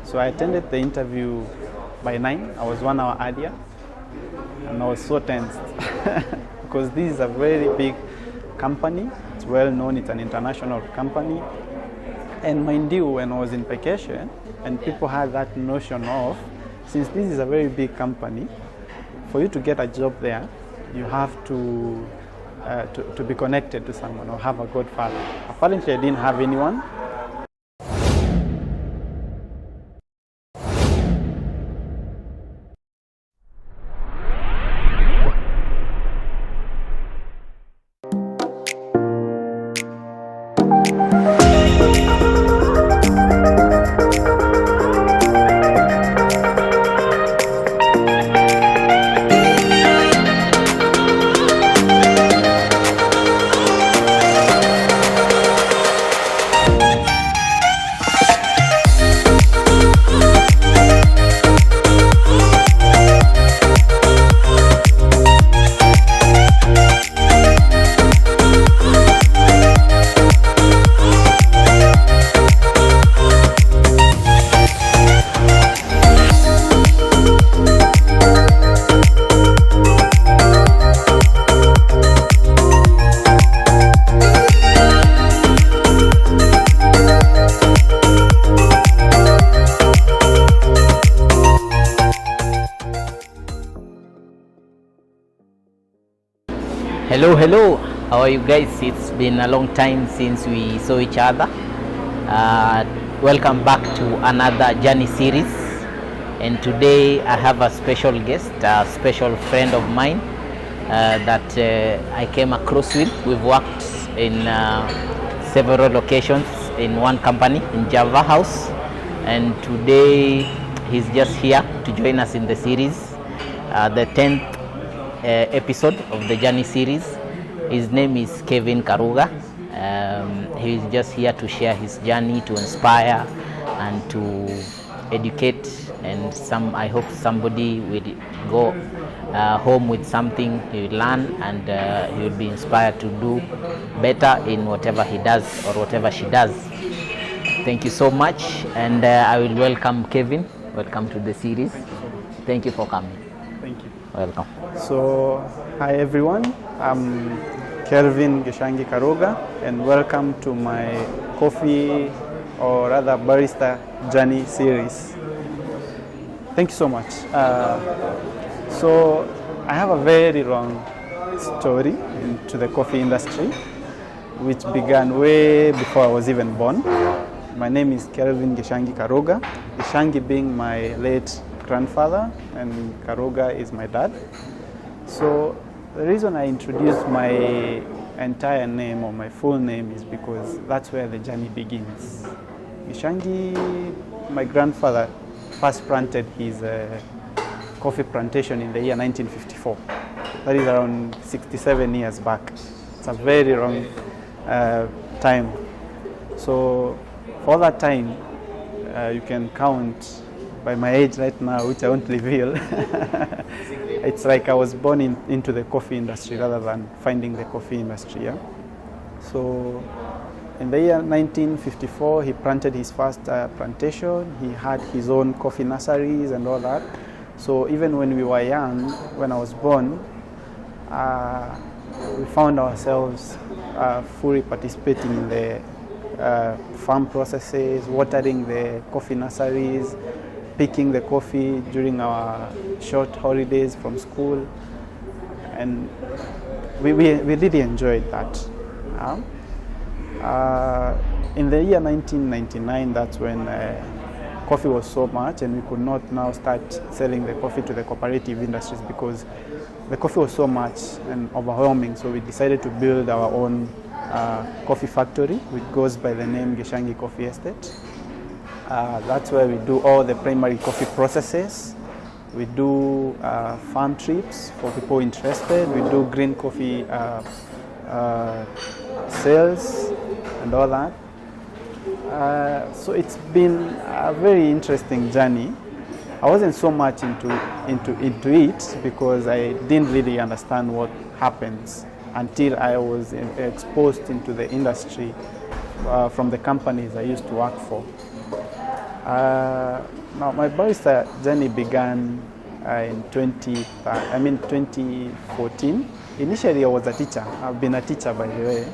So I attended the interview by 9. I was 1 hour earlier, and I was so tensed because this is a very big company. It's well known. It's an international company. And mind you, when I was in vacation, and people had that notion of, since this is a very big company, for you to get a job there, you have to be connected to someone or have a godfather. Apparently, I didn't have anyone. Hello, how are you guys? It's been a long time since we saw each other. Welcome back to another journey series, and today I have a special guest, a special friend of mine that I came across with. We've worked in several locations in one company in Java House, and today he's just here to join us in the series, the 10th episode of the journey series. His name is Kelvin Karuga. He's just here to share his journey, to inspire and to educate, and I hope somebody will go home with something he will learn, and he will be inspired to do better in whatever he does or whatever she does. Thank you so much, and I will welcome Kelvin. Welcome to the series. Thank you for coming. Thank you. Welcome. So, hi everyone. I'm Kelvin Geshangi Karuga, and welcome to my coffee, or rather barista journey series. Thank you so much. So, I have a very long story into the coffee industry, which began way before I was even born. My name is Kelvin Geshangi Karuga, Geshangi being my late grandfather, and Karuga is my dad. So the reason I introduced my entire name or my full name is because that's where the journey begins. Geshangi, my grandfather first planted his coffee plantation in the year 1954. That is around 67 years back. It's a very long time. So for that time, you can count by my age right now, which I won't reveal. It's like I was born into the coffee industry rather than finding the coffee industry. Yeah? So in the year 1954, he planted his first plantation. He had his own coffee nurseries and all that. So even when we were young, when I was born, we found ourselves fully participating in the farm processes, watering the coffee nurseries, picking the coffee during our short holidays from school, and we really enjoyed that. In the year 1999, that's when coffee was so much, and we could not now start selling the coffee to the cooperative industries because the coffee was so much and overwhelming. So we decided to build our own coffee factory, which goes by the name Geshangi Coffee Estate. That's where we do all the primary coffee processes. We do farm trips for people interested. We do green coffee sales and all that. So it's been a very interesting journey. I wasn't so much into it because I didn't really understand what happens until I was exposed into the industry from the companies I used to work for. Now, my barista journey began in 2014. Initially, I was a teacher. I've been a teacher, by the way,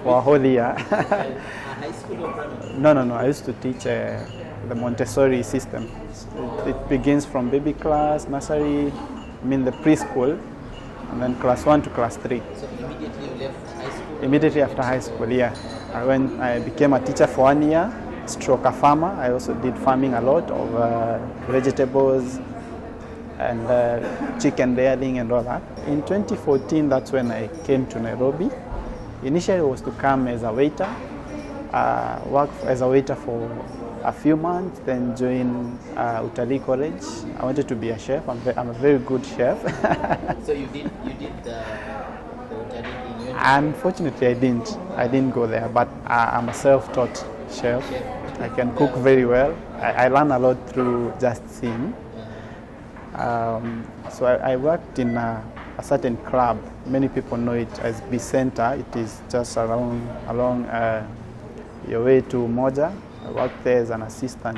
for a whole year. High school or primary? No. I used to teach the Montessori system. It begins from baby class, nursery, the preschool, and then class 1 to class 3. So immediately you left high school? Immediately after high school, yeah. I became a teacher for 1 year, stroke a farmer. I also did farming a lot of vegetables and chicken rearing and all that. In 2014, that's when I came to Nairobi. Initially, it was to come as a waiter, work as a waiter for a few months, then join Utalii College. I wanted to be a chef. I'm a very good chef. So you did the Utalii in university? Unfortunately, I didn't go there, but I'm a self-taught chef. I can cook very well. I learn a lot through just seeing. So I worked in a certain club. Many people know it as B Center. It is just along your way to Moja. I worked there as an assistant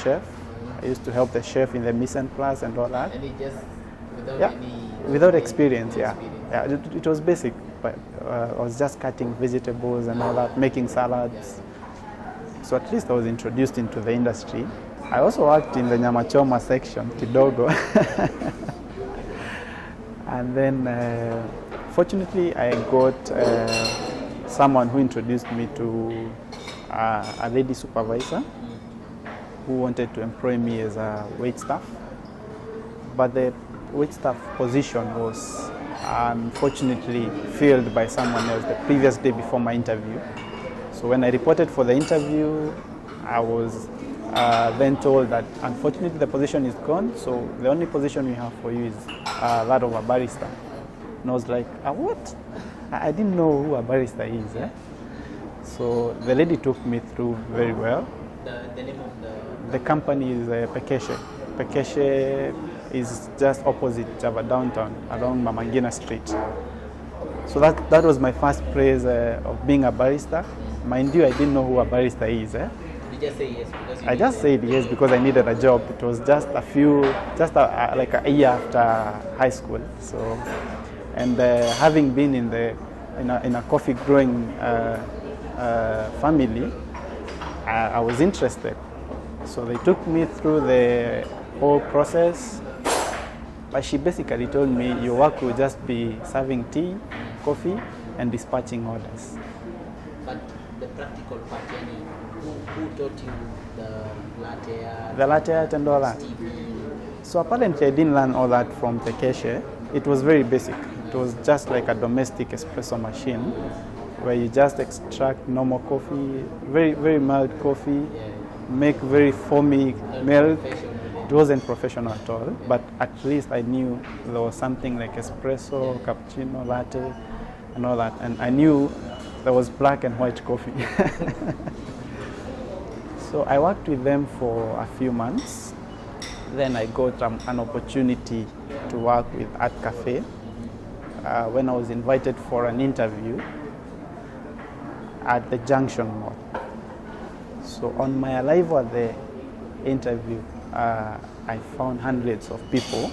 chef. I used to help the chef in the mise en place and all that. And it just without experience, yeah. It was basic, but I was just cutting vegetables and all that, making salads. So at least I was introduced into the industry. I also worked in the nyama choma section, kidogo. And then, fortunately, I got someone who introduced me to a lady supervisor who wanted to employ me as a waitstaff. But the waitstaff position was unfortunately filled by someone else the previous day before my interview. So when I reported for the interview, I was then told that unfortunately the position is gone, so the only position we have for you is that of a barista. And I was like, what? I didn't know who a barista is. So the lady took me through very well. The name of the company is Pekeshe. Pekeshe is just opposite Java downtown along Mamangina Street. So that was my first praise of being a barista. Mind you, I didn't know who a barista is. You just say yes because I just said yes because I needed a job. It was just like a year after high school. So, and having been in a coffee growing family, I was interested. So they took me through the whole process. But she basically told me your work will just be serving tea, coffee, and dispatching orders. But the practical part, who taught you the latte art? The latte art and all that. So apparently I didn't learn all that from Pekeshe. It was very basic. It was just like a domestic espresso machine where you just extract normal coffee, very, very mild coffee, make very foamy milk. It wasn't professional at all, but at least I knew there was something like espresso, cappuccino, latte, and all that. And I knew there was black and white coffee. So I worked with them for a few months. Then I got an opportunity to work with Art Cafe when I was invited for an interview at the Junction Mall. So on my arrival at the interview, I found hundreds of people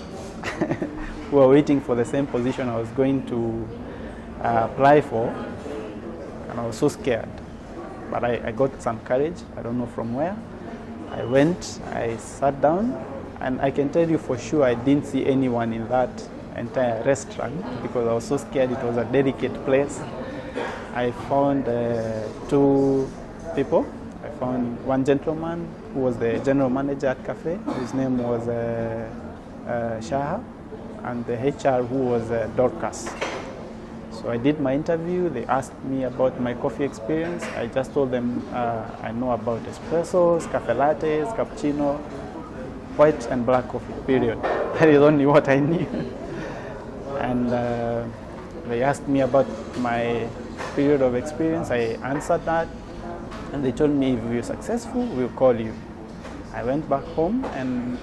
who were waiting for the same position I was going to apply for, and I was so scared. But I got some courage, I don't know from where. I went, I sat down, and I can tell you for sure I didn't see anyone in that entire restaurant because I was so scared. It was a delicate place. I found two people. I found one gentleman who was the general manager at Cafe. His name was Shaha, and the HR who was Dorcas. So I did my interview. They asked me about my coffee experience. I just told them I know about espressos, cafe lattes, cappuccino, white and black coffee, period. That is only what I knew. And they asked me about my period of experience. I answered that. And they told me if you're successful, we'll call you. I went back home, and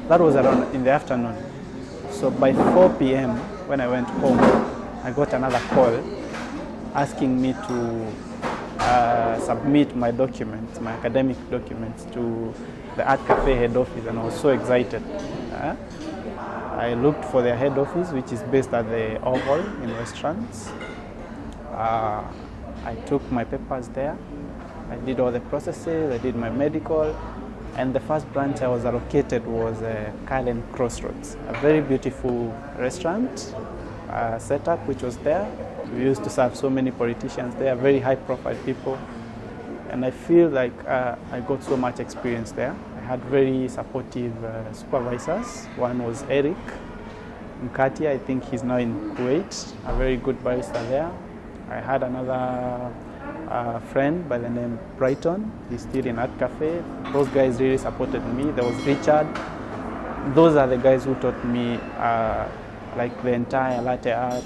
that was around in the afternoon. So by 4 p.m. when I went home, I got another call asking me to submit my documents, my academic documents to the Art Cafe head office, and I was so excited. I looked for their head office, which is based at the Oval in Restaurants. I took my papers there. I did all the processes, I did my medical, and the first branch I was allocated was Kelvin Crossroads, a very beautiful restaurant setup which was there. We used to serve so many politicians there, very high-profile people, and I feel like I got so much experience there. I had very supportive supervisors. One was Eric Mkati, I think he's now in Kuwait, a very good barista there. I had another friend by the name Brighton, he's still in Art Cafe. Those guys really supported me. There was Richard. Those are the guys who taught me like the entire latte art,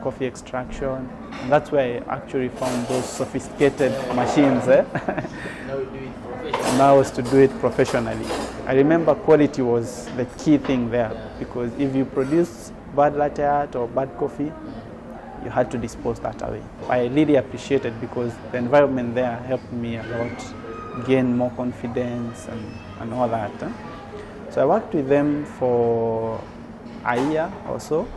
coffee extraction. And that's where I actually found those sophisticated machines. Now is to do it professionally. I remember quality was the key thing there, because if you produce bad latte art or bad coffee, you had to dispose that away. I really appreciate it because the environment there helped me a lot, gain more confidence and all that. So I worked with them for a year or so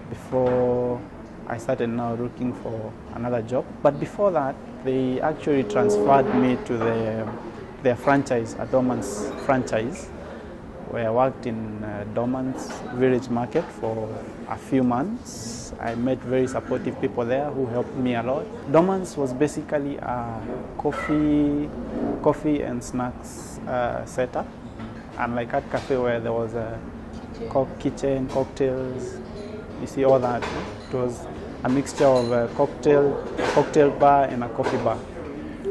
before I started now looking for another job. But before that, they actually transferred me to their franchise, a Dormant's franchise, where I worked in Dormant's Village Market for a few months. I met very supportive people there who helped me a lot. Dormant's was basically a coffee and snacks setup, unlike Art Cafe where there was a kitchen, cocktails, you see all that. It was a mixture of a cocktail bar and a coffee bar.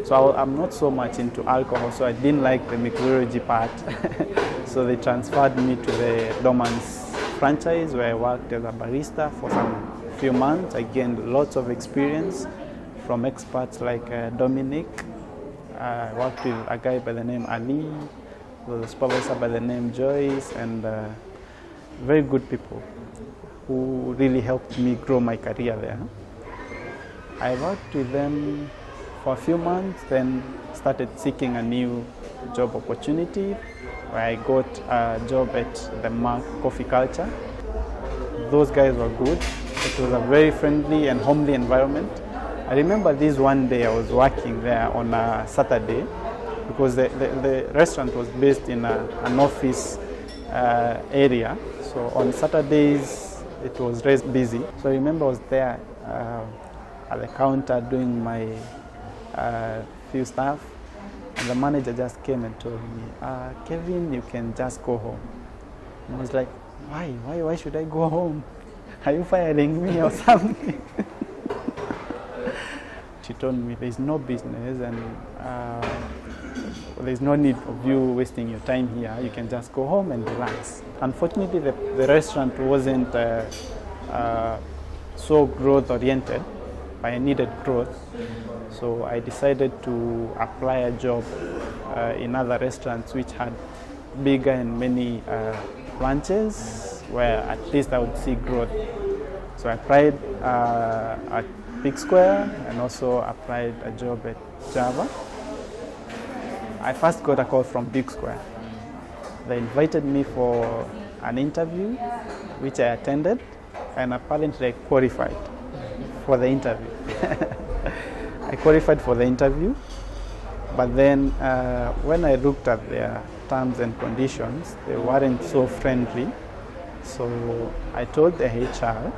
So I'm not so much into alcohol, so I didn't like the mixology part. So they transferred me to the Dormant's franchise where I worked as a barista for some few months. I gained lots of experience from experts like Dominic. I worked with a guy by the name Ali, there was a supervisor by the name Joyce, and very good people who really helped me grow my career there. I worked with them for a few months, then started seeking a new job opportunity where I got a job at the Mark Coffee Culture. Those guys were good. It was a very friendly and homely environment. I remember this one day I was working there on a Saturday because the restaurant was based in an office area. So on Saturdays it was very busy. So I remember I was there at the counter doing my few stuff, and the manager just came and told me, Kelvin, you can just go home. And I was like, why should I go home? Are you firing me or something? She told me there's no business and there's no need of you wasting your time here. You can just go home and relax. Unfortunately, the restaurant wasn't so growth oriented. I needed growth, so I decided to apply a job in other restaurants which had bigger and many branches where at least I would see growth. So I applied at Big Square and also applied a job at Java. I first got a call from Big Square. They invited me for an interview which I attended, and apparently I qualified for the interview. I qualified for the interview, but then when I looked at their terms and conditions, they weren't so friendly. So I told the HR,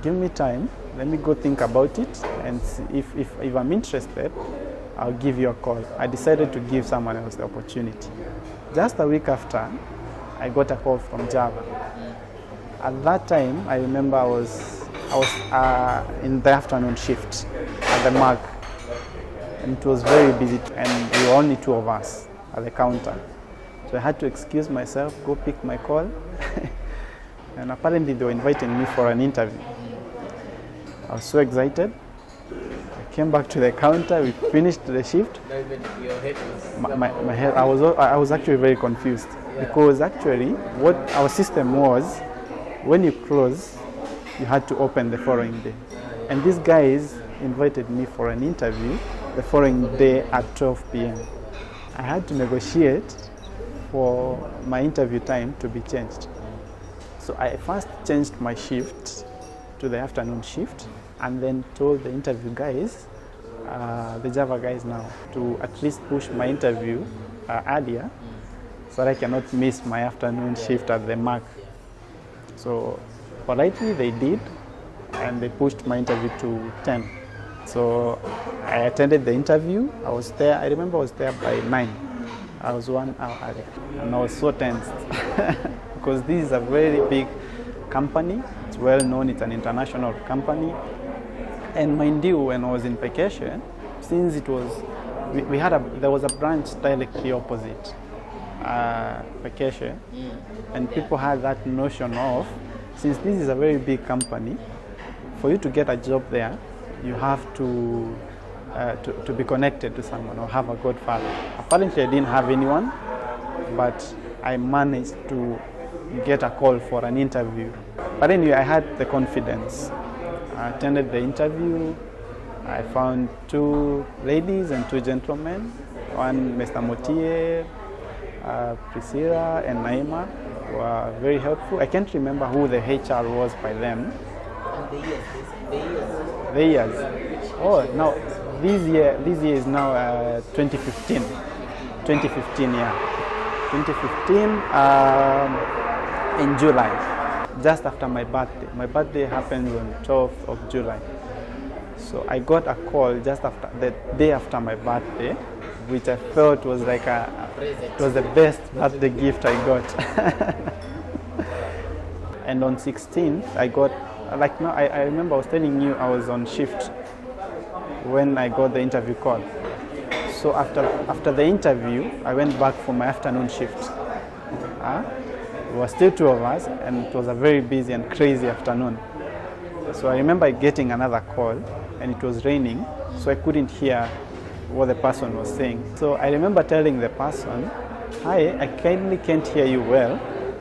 give me time, let me go think about it, and see if I'm interested, I'll give you a call. I decided to give someone else the opportunity. Just a week after, I got a call from Java. At that time, I remember I was in the afternoon shift at the Mark, and it was very busy, and we were only two of us at the counter. So I had to excuse myself, go pick my call, and apparently they were inviting me for an interview. I was so excited. I came back to the counter, we finished the shift. Your head was... My head, I was actually very confused, because actually what our system was, when you close, you had to open the following day. And these guys invited me for an interview the following day at 12 p.m. I had to negotiate for my interview time to be changed. So I first changed my shift to the afternoon shift and then told the interview guys, the Java guys now, to at least push my interview earlier so that I cannot miss my afternoon shift at the mark. So politely they did, and they pushed my interview to 10. So I attended the interview. I was there, I remember I was there by 9. I was 1 hour early, and I was so tensed because this is a very big company. It's well known, it's an international company. And mind you, when I was in vacation, since it was, there was a branch directly opposite vacation, and people had that notion of, since this is a very big company, for you to get a job there, you have to be connected to someone or have a godfather. Apparently I didn't have anyone, but I managed to get a call for an interview. But anyway, I had the confidence. I attended the interview. I found 2 ladies and 2 gentlemen. One, Mr. Motie, Priscilla and Naima were very helpful. I can't remember who the HR was by them. And The years. Oh, no, this year is now 2015. 2015, yeah. 2015 in July, just after my birthday. My birthday happens on 12th of July. So I got a call just after the day after my birthday, which I felt was like it was the best birthday gift I got. And on 16th, I got, like now, I remember I was telling you I was on shift when I got the interview call. So after the interview, I went back for my afternoon shift. There were still 2 of us, and it was a very busy and crazy afternoon. So I remember getting another call, and it was raining, so I couldn't hear what the person was saying. So I remember telling the person, "Hi, I kindly can't hear you well.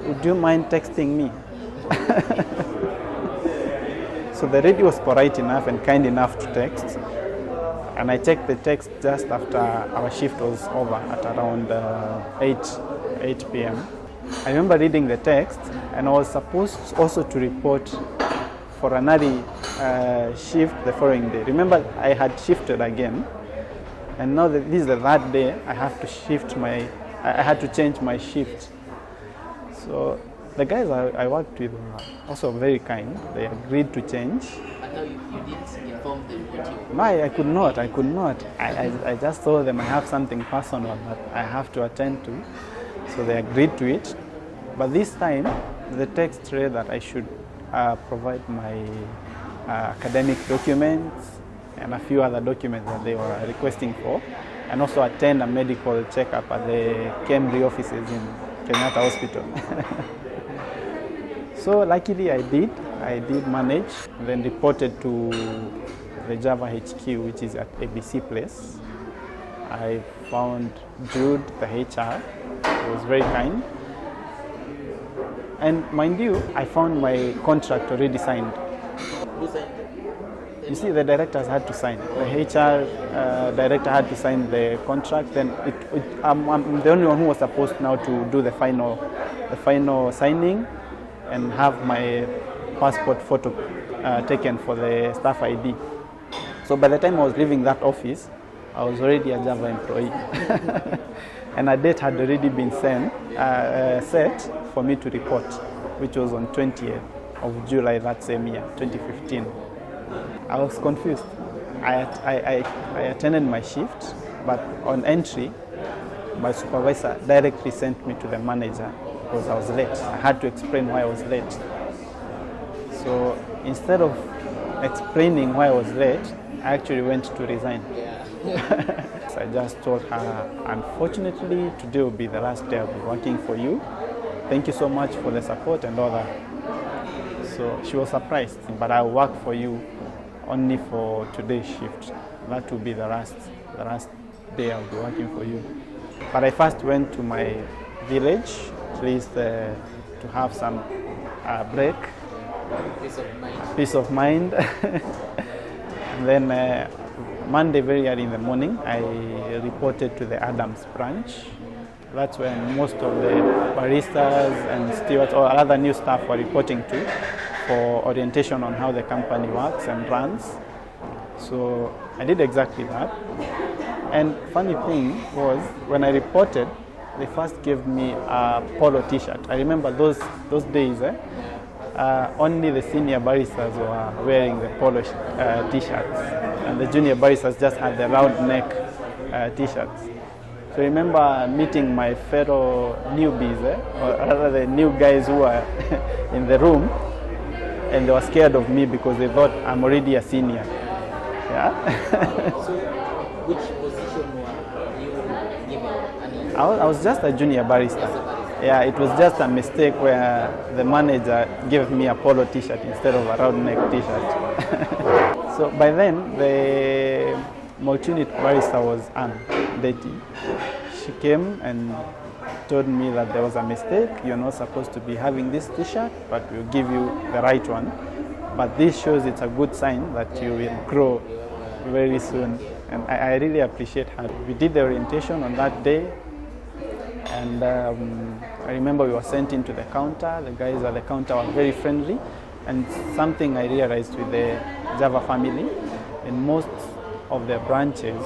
Would you mind texting me?" So the lady was polite enough and kind enough to text, and I checked the text just after our shift was over at around 8 p.m. I remember reading the text, and I was supposed also to report for another shift the following day. Remember, I had shifted again, and now that this is the 3rd day, I have to I had to change my shift. So the guys I worked with were also very kind. They agreed to change. But now you didn't inform them what you... No, I could not. I just told them I have something personal that I have to attend to. So they agreed to it. But this time, the text read that I should provide my academic documents and a few other documents that they were requesting for, and also attend a medical checkup at the Cambridge offices in Kenyatta Hospital. So luckily I did manage, and then reported to the Java HQ, which is at ABC Place. I found Jude, the HR, who was very kind. And mind you, I found my contract already signed. Who signed it? You see, the directors had to sign. The HR director had to sign the contract. Then I'm the only one who was supposed now to do the final signing and have my passport photo taken for the staff ID. So by the time I was leaving that office, I was already a Java employee. And a date had already been set for me to report, which was on 20th of July that same year, 2015. I was confused. I attended my shift, but on entry, my supervisor directly sent me to the manager because I was late. I had to explain why I was late. So instead of explaining why I was late, I actually went to resign. So I just told her, unfortunately, today will be the last day I'll be working for you. Thank you so much for the support and all that. So she was surprised, but I'll work for you only for today's shift. That will be the last day I'll be working for you. But I first went to my village, at least to have some break. Peace of mind. Peace of mind. And then Monday, very early in the morning, I reported to the Adams branch. That's when most of the baristas and stewards or other new staff were reporting to for orientation on how the company works and runs. So I did exactly that. And funny thing was, when I reported, they first gave me a polo t-shirt. I remember those days, only the senior baristas were wearing the polo t-shirts, and the junior baristas just had the round neck t-shirts. So I remember meeting my fellow newbies, or rather the new guys who were in the room, and they were scared of me because they thought I'm already a senior. Yeah. So, which position were you given? I was just a junior barista. Yeah, it was just a mistake where the manager gave me a polo t-shirt instead of a round neck t-shirt. So by then, the multi-unit barista was Anne Deti. She came and told me that there was a mistake. You're not supposed to be having this t-shirt, but we'll give you the right one. But this shows it's a good sign that you will grow very soon. And I really appreciate her. We did the orientation on that day. And I remember we were sent into the counter. The guys at the counter were very friendly. And something I realized with the Java family, in most of the branches,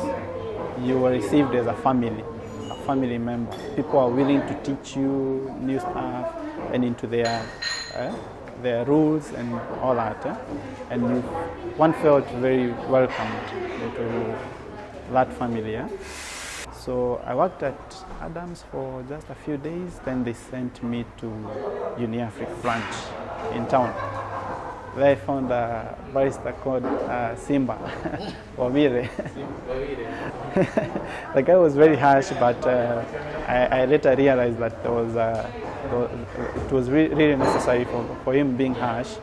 you were received as a family member. People are willing to teach you new stuff and into their rules and all that. And one felt very welcomed into that family. So I worked at Adams for just a few days, then they sent me to UniAfrica branch in town. There I found a barista called Simba Wamire. The guy was very harsh, but I later realized that it was really necessary for him being harsh,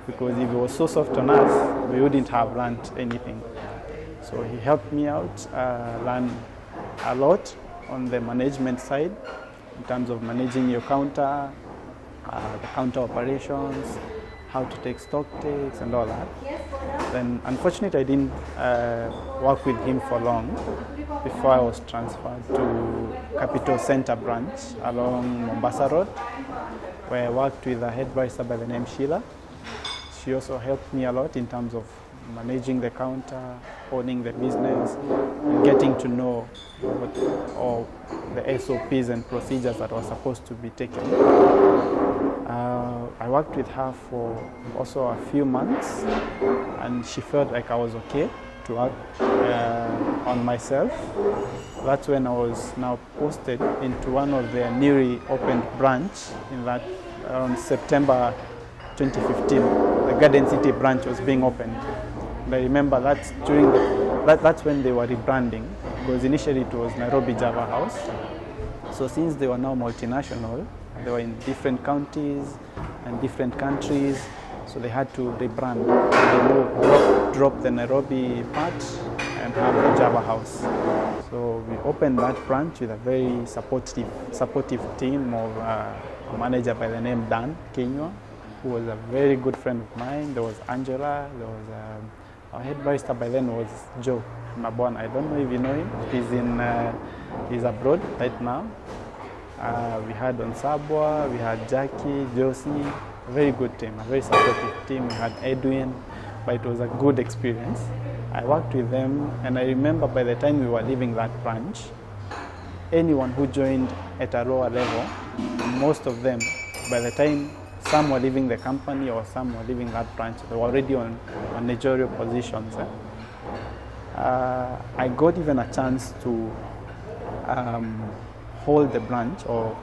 because if he was so soft on us, we wouldn't have learned anything. So he helped me out, learn a lot on the management side, in terms of managing your counter, the counter operations, how to take stock takes and all that. Then unfortunately I didn't work with him for long before I was transferred to Capital Center branch along Mombasa Road, where I worked with a head barista by the name Sheila. She also helped me a lot in terms of managing the counter, owning the business, and getting to know all the SOPs and procedures that were supposed to be taken. I worked with her for also a few months, and she felt like I was okay to work on myself. That's when I was now posted into one of their newly opened branch in that around September 2015. The Garden City branch was being opened. And I remember that's when they were rebranding, because initially it was Nairobi Java House. So since they were now multinational, they were in different counties and different countries, so they had to rebrand. They drop the Nairobi part and have the Java House. So we opened that branch with a very supportive team of a manager by the name Dan Kenywa, who was a very good friend of mine. There was Angela, there was our head barista by then was Joe Mabon. I don't know if you know him. He's abroad right now. We had Onsabwa, we had Jackie, Josie, a very good team, a very supportive team. We had Edwin, but it was a good experience. I worked with them, and I remember by the time we were leaving that branch, anyone who joined at a lower level, most of them, by the time some were leaving the company or some were leaving that branch, they were already on managerial positions. I got even a chance to hold the branch or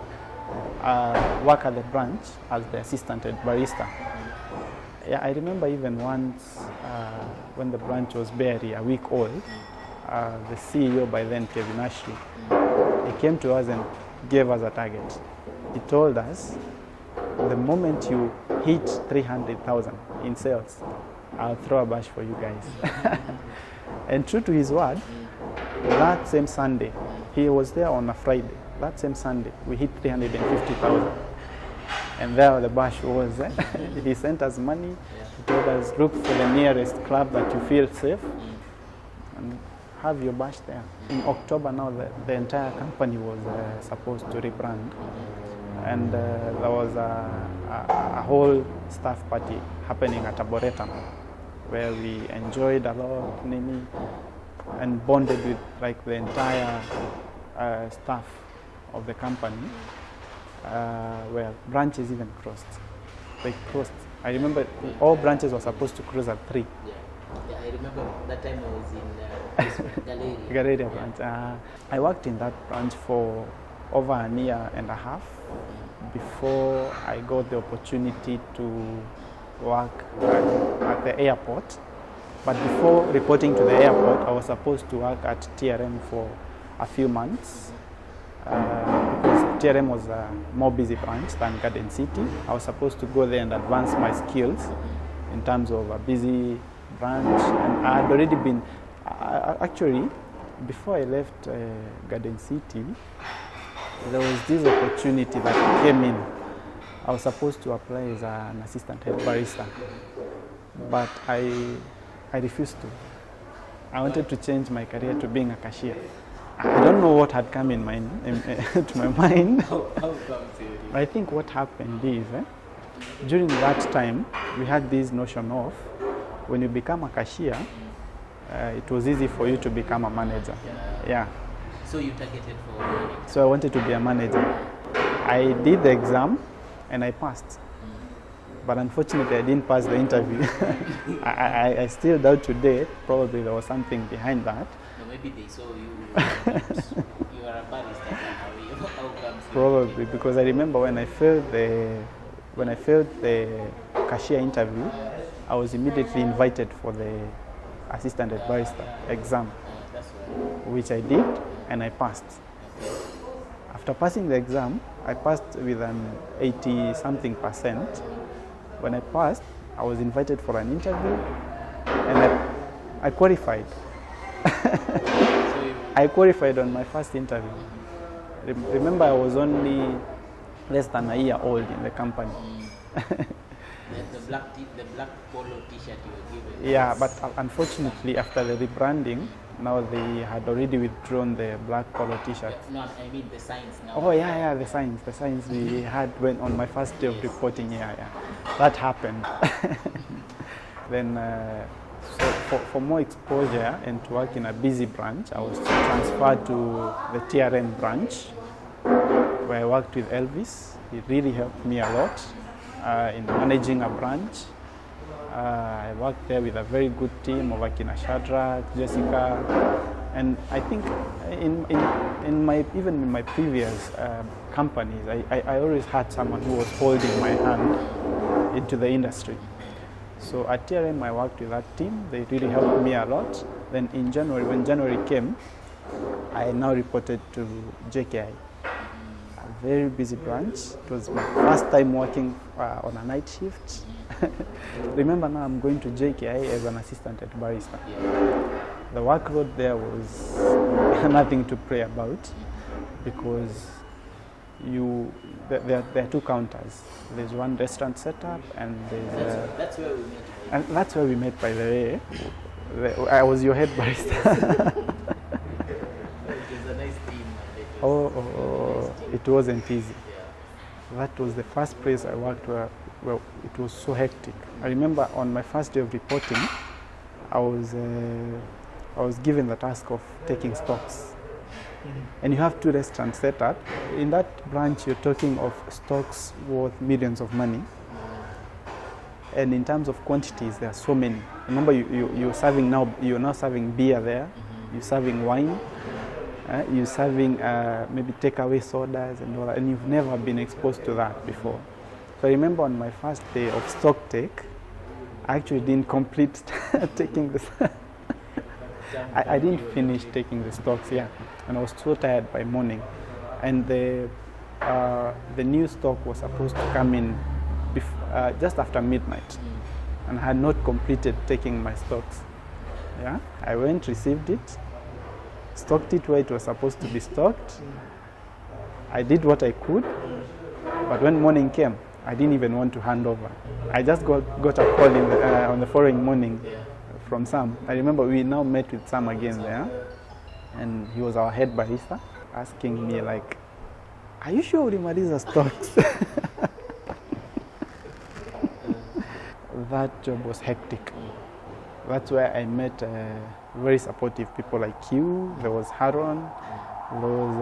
work at the branch as the assistant head barista. Yeah, I remember even once when the branch was barely a week old, the CEO by then, Kelvin, he came to us and gave us a target. He told us, the moment you hit 300,000 in sales, I'll throw a bash for you guys. And true to his word, that same Sunday, he was there on a Friday. That same Sunday, we hit 350,000. And there the bash was. He sent us money. He told us, look for the nearest club that you feel safe and have your bash there. In October now, the entire company was supposed to rebrand. And there was a whole staff party happening at Arboretum, where we enjoyed a lot, and bonded with like the entire staff of the company, where branches even crossed. They crossed. I remember all branches were supposed to cross at 3. Yeah, I remember that time I was in Galleria branch. I worked in that branch for over a year and a half before I got the opportunity to work at the airport. But before reporting to the airport, I was supposed to work at TRM for a few months because TRM was a more busy branch than Garden City. I was supposed to go there and advance my skills in terms of a busy branch. And I had already been, actually, before I left Garden City, there was this opportunity that came in. I was supposed to apply as an assistant head barista, but I refused to. I wanted to change my career to being a cashier. I don't know what had come in to my mind. I think what happened is, during that time, we had this notion of when you become a cashier, it was easy for you to become a manager. Yeah. So you targeted for manager? So I wanted to be a manager. I did the exam and I passed. But unfortunately, I didn't pass the interview. I still doubt today, probably there was something behind that. No, maybe they saw you, you are a barista. How comes Probably, because I remember when I failed the cashier interview, I was immediately invited for the assistant head barista exam, which I did, and I passed. After passing the exam, I passed with an 80-something%. When I passed, I was invited for an interview, and I qualified. I qualified on my first interview. Remember, I was only less than a year old in the company. The black polo t-shirt you were given. Yeah, but unfortunately, after the rebranding, now they had already withdrawn the black polo t-shirt. No, I mean the signs now. Oh yeah, the signs we had when on my first day of reporting. Yeah, that happened. Then, so for more exposure and to work in a busy branch, I was transferred to the TRM branch, where I worked with Elvis. He really helped me a lot in managing a branch. I worked there with a very good team of Akina Shadrach, Jessica, and I think even in my previous companies, I always had someone who was holding my hand into the industry. So at TRM, I worked with that team. They really helped me a lot. Then in January, when January came, I now reported to JKI. A very busy branch. It was my first time working on a night shift. Remember, now I'm going to JKI as an assistant at barista. The workload there was nothing to pray about, because there are 2 counters. There's one restaurant setup, and there's that's where we met. And that's where we met, by the way. I was your head barista. It was a nice team. It wasn't easy. That was the first place I worked where it was so hectic. I remember on my first day of reporting, I was given the task of taking stocks. And you have 2 restaurants set up. In that branch, you're talking of stocks worth millions of money. And in terms of quantities, there are so many. Remember, you're now serving beer there. You're serving wine. You're serving maybe takeaway sodas and all that. And you've never been exposed to that before. So I remember on my first day of stock take, I actually didn't complete taking this. I didn't finish taking the stocks, and I was so tired by morning. And the new stock was supposed to come in just after midnight, and I had not completed taking my stocks. I went, received it, stocked it where it was supposed to be stocked. I did what I could, but when morning came, I didn't even want to hand over. I just got a call on the following morning from Sam. I remember we now met with Sam again there, and he was our head barista, asking me like, "Are you sure ulimaliza stocks?" That job was hectic. That's where I met very supportive people like you. There was Haron, there was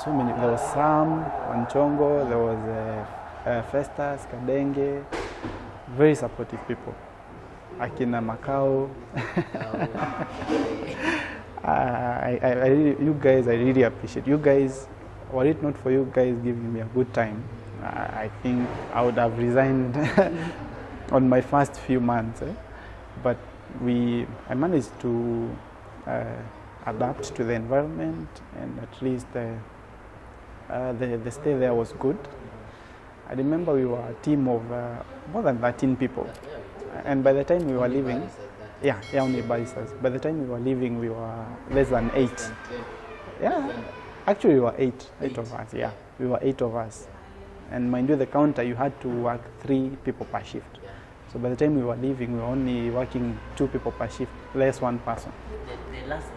so many. There was Sam, Anchongo, there was Festus, Kadenge. Very supportive people. Akina Macau. You guys, I really appreciate you guys. Were it not for you guys giving me a good time, I think I would have resigned on my first few months. But I managed to adapt to the environment, and at least the stay there was good. I remember we were a team of more than 13 people, and by the time we were leaving, only baristas. By the time we were leaving, we were less than 8. Yeah, actually we were 8 of us. Yeah, we were 8 of us, and mind you, the counter you had to work 3 people per shift. So by the time we were leaving, we were only working 2 people per shift, less 1 person. The last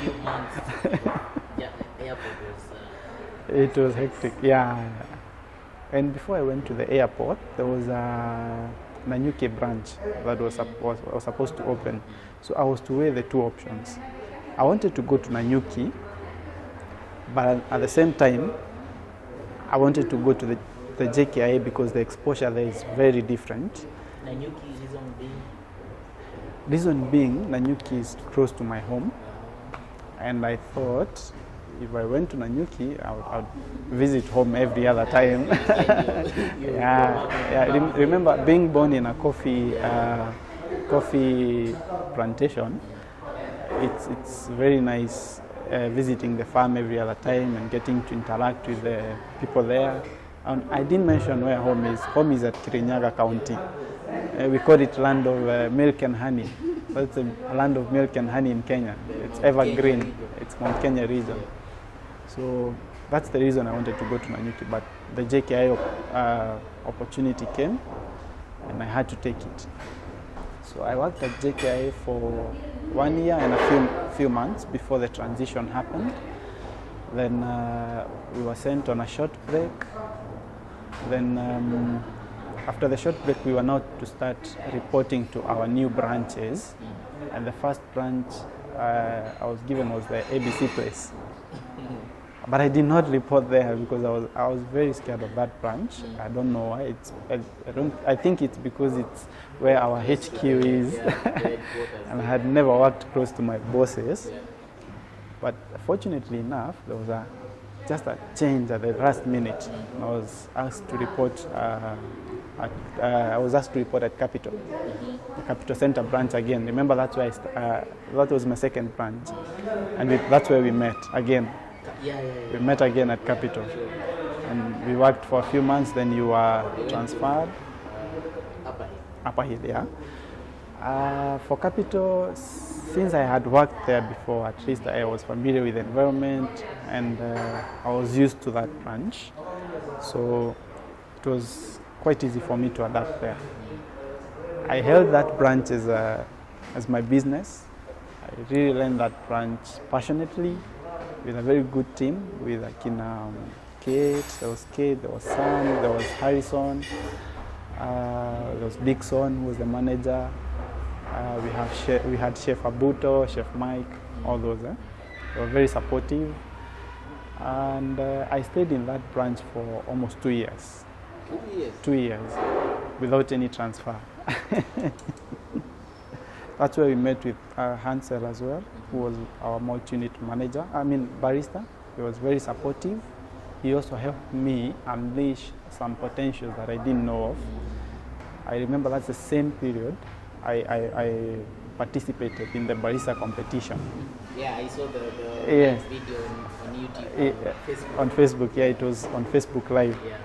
few months, the airport was... It was hectic, yeah. And before I went to the airport, there was a Nanyuki branch that was supposed to open. So I was to weigh the 2 options. I wanted to go to Nanyuki, but at the same time, I wanted to go to the JKIA because the exposure there is very different. Nanyuki, reason being, Nanyuki is close to my home, and I thought if I went to Nanyuki, I would visit home every other time. Remember being born in a coffee plantation. It's very nice visiting the farm every other time and getting to interact with the people there. And I didn't mention where home is. Home is at Kirinyaga County. We call it land of milk and honey. That's a land of milk and honey in Kenya. It's evergreen. It's Mount Kenya region. So that's the reason I wanted to go to Nanyuki. But the JKI opportunity came, and I had to take it. So I worked at JKI for 1 year and a few months before the transition happened. Then we were sent on a short break. Then after the short break, we were now to start reporting to our new branches. And the first branch I was given was the ABC place. But I did not report there because I was very scared of that branch. I don't know why. I think it's because it's where our HQ is, and I had never worked close to my bosses. But fortunately enough, there was just a change at the last minute. I was asked to report. At Capital, the Capital Center branch again. Remember, that's where that was my second branch, and that's where we met again. We met again at Capital, and we worked for a few months. Then you were transferred. Upper Hill, yeah. For Capital, since I had worked there before, at least I was familiar with the environment, and I was used to that branch. So it was quite easy for me to adapt there. I held that branch as my business. I really ran that branch passionately, with a very good team, with Kate, there was Sam, there was Harrison, there was Dixon, who was the manager. We had Chef Abuto, Chef Mike, all those. They were very supportive. And I stayed in that branch for almost 2 years. 2 years? 2 years, without any transfer. That's where we met with Hansel as well, who was our multi-unit manager, barista. He was very supportive. He also helped me unleash some potential that I didn't know of. I remember that's the same period I participated in the barista competition. Yeah, I saw the video on YouTube, on Facebook. Yeah, it was on Facebook Live. Yeah.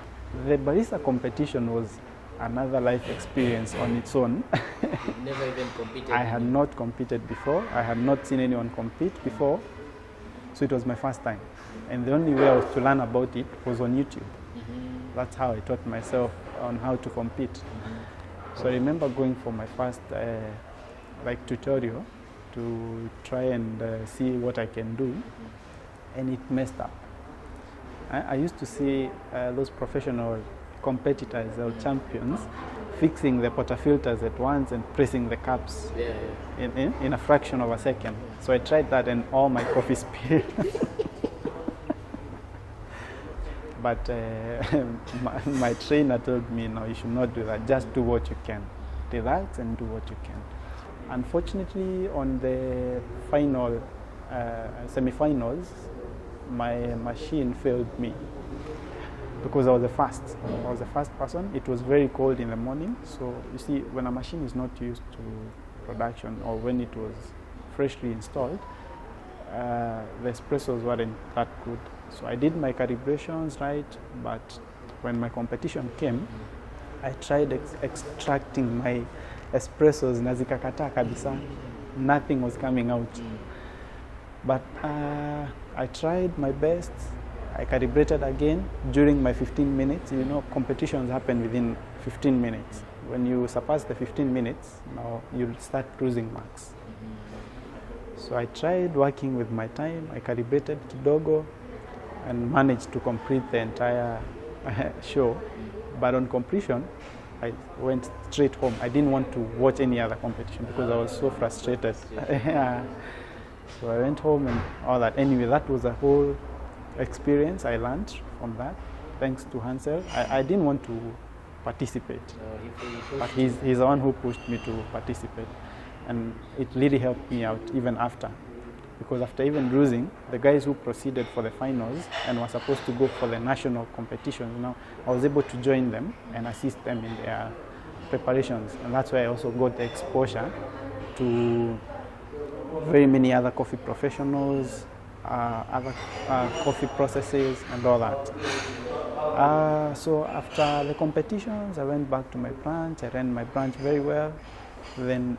The barista competition was another life experience on its own. You've never even competed? I had not competed before. I had not seen anyone compete before. So it was my first time. And the only way I was to learn about it was on YouTube. That's how I taught myself on how to compete. So I remember going for my first like tutorial to try and see what I can do, and it messed up. I used to see those professional competitors or champions fixing the portafilters at once and pressing the caps in a fraction of a second. So I tried that and all my coffee spilled. But my trainer told me, no, you should not do that. Just do what you can. Relax and do what you can. Unfortunately, on the final semi-finals, my machine failed me because I was the first person. It was very cold in the morning. So you see, when a machine is not used to production or when it was freshly installed, the espressos weren't that good. So I did my calibrations right, but when my competition came, I tried extracting my espressos na zikakataa kabisa. Nothing was coming out. But I tried my best. I calibrated again during my 15 minutes. You know, competitions happen within 15 minutes. When you surpass the 15 minutes, now you'll start cruising max. So I tried working with my time. I calibrated kidogo and managed to complete the entire show. But on completion, I went straight home. I didn't want to watch any other competition because I was so frustrated. So I went home and all that. Anyway, that was a whole experience I learned from that, thanks to Hansel. I didn't want to participate, but he's the one who pushed me to participate. And it really helped me out even after. Because after even losing, the guys who proceeded for the finals and were supposed to go for the national competition, you know, I was able to join them and assist them in their preparations. And that's why I also got the exposure to very many other coffee professionals, other coffee processes and all that. So after the competitions, I went back to my branch. I ran my branch very well. Then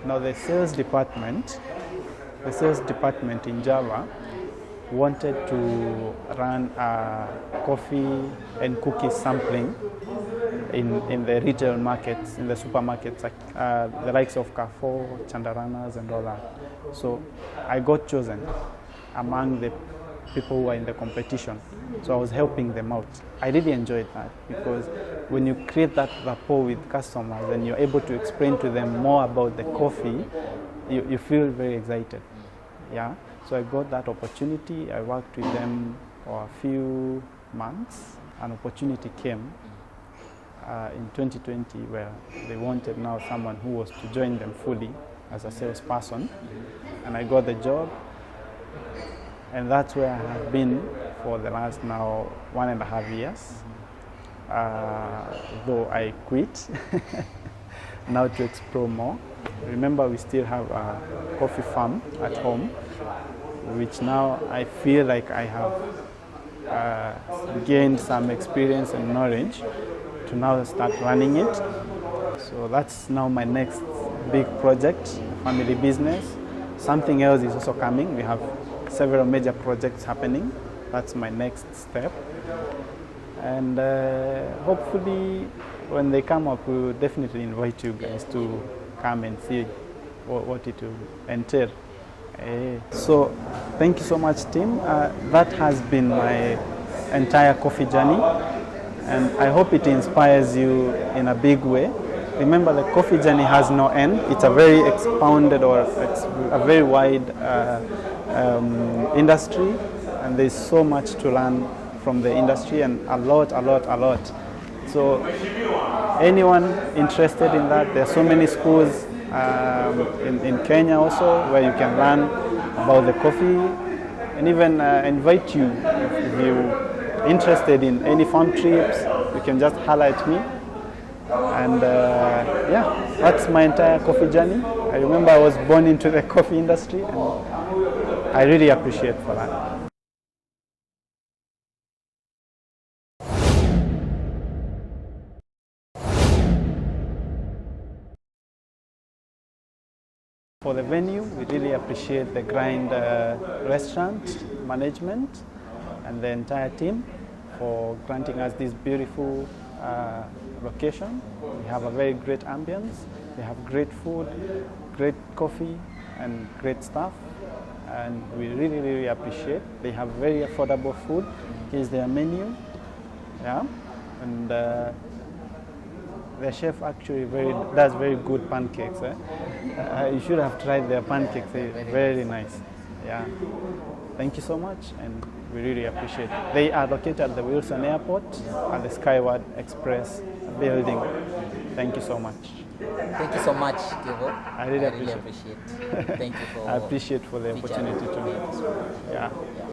now the sales department in Java wanted to run a coffee and cookies sampling in the retail markets, in the supermarkets, like the likes of Carrefour, Chandaranas and all that. So I got chosen among the people who were in the competition. So I was helping them out. I really enjoyed that because when you create that rapport with customers and you're able to explain to them more about the coffee, you feel very excited. Yeah. So I got that opportunity. I worked with them for a few months. An opportunity came in 2020 where they wanted now someone who was to join them fully as a salesperson, and I got the job. And that's where I have been for the last now 1.5 years, though I quit now to explore more. Remember, we still have a coffee farm at home, which now I feel like I have gained some experience and knowledge to now start running it. So that's now my next big project, family business. Something else is also coming. We have several major projects happening. That's my next step. And hopefully when they come up, we will definitely invite you guys to come and see what it will entail. So thank you so much, team. That has been my entire coffee journey, and I hope it inspires you in a big way. Remember, the coffee journey has no end. It's a very expounded or it's a very wide industry, and there's so much to learn from the industry and a lot. So anyone interested in that, there are so many schools in Kenya also where you can learn about the coffee, and even invite you if you're interested in any farm trips, you can just holler at me. And yeah, that's my entire coffee journey. I remember I was born into the coffee industry, and I really appreciate for that. For the venue, we really appreciate the Grind restaurant management and the entire team for granting us this beautiful location. We have a very great ambience. They have great food, great coffee, and great staff. And we really, really appreciate. They have very affordable food. Here's their menu. Yeah, and the chef actually does very good pancakes. You should have tried their pancakes. They're very nice. Yeah. Thank you so much, and we really appreciate it. They are located at the Wilson Airport at the Skyward Express building. Thank you so much. Thank you so much, Kelvin. I really appreciate it. Thank you for I appreciate for the opportunity to. Yeah.